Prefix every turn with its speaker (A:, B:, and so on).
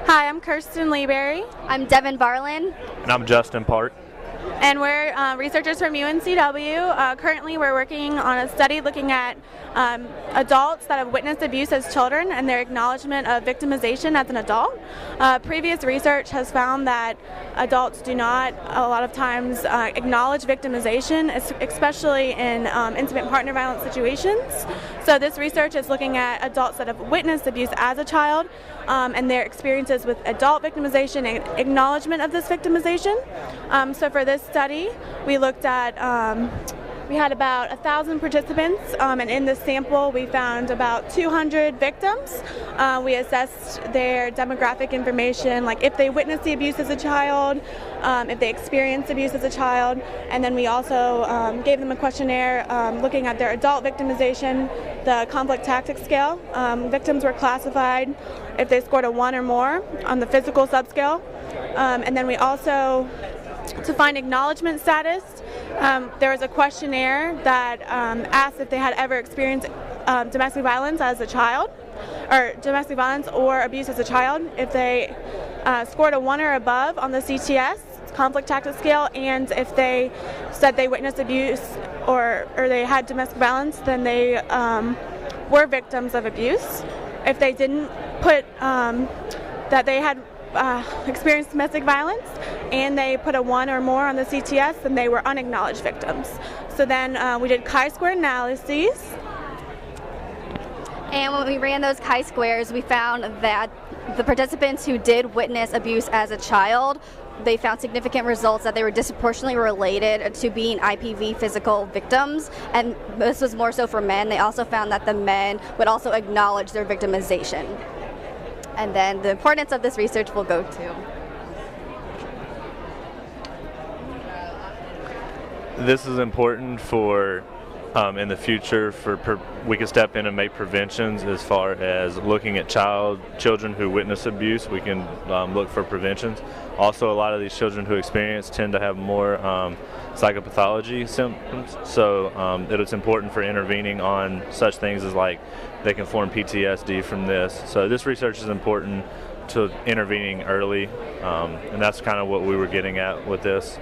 A: Hi, I'm Kirsten Leaberry.
B: I'm Devin Barlaan.
C: And I'm Justin Parke.
A: And we're researchers from UNCW. Currently we're working on a study looking at adults that have witnessed abuse as children and their acknowledgement of victimization as an adult. Previous research has found that adults do not a lot of times acknowledge victimization, especially in intimate partner violence situations. So this research is looking at adults that have witnessed abuse as a child and their experiences with adult victimization and acknowledgement of this victimization. So for this study, we looked at, we had about 1,000 participants, and in this sample we found about 200 victims. We assessed their demographic information, like if they witnessed the abuse as a child, if they experienced abuse as a child, and then we also gave them a questionnaire looking at their adult victimization, the conflict tactics scale. Victims were classified if they scored a 1 or more on the physical subscale, and then we also, to find acknowledgement status, there was a questionnaire that asked if they had ever experienced domestic violence as a child, or domestic violence or abuse as a child. If they scored a 1 or above on the CTS, conflict tactics scale, and if they said they witnessed abuse or they had domestic violence, then they were victims of abuse. If they didn't put that they had experienced domestic violence and they put a 1 or more on the CTS, then they were unacknowledged victims. So then we did chi-square analyses.
B: And when we ran those chi-squares, we found that the participants who did witness abuse as a child, they found significant results that they were disproportionately related to being IPV physical victims, and this was more so for men. They also found that the men would also acknowledge their victimization. And then the importance of this research will go to.
C: This is important for in the future we can step in and make preventions as far as looking at children who witness abuse. We can look for preventions. Also, a lot of these children who experience tend to have more psychopathology symptoms, so it's important for intervening on such things as like they can form PTSD from this. So this research is important to intervening early, and that's kind of what we were getting at with this.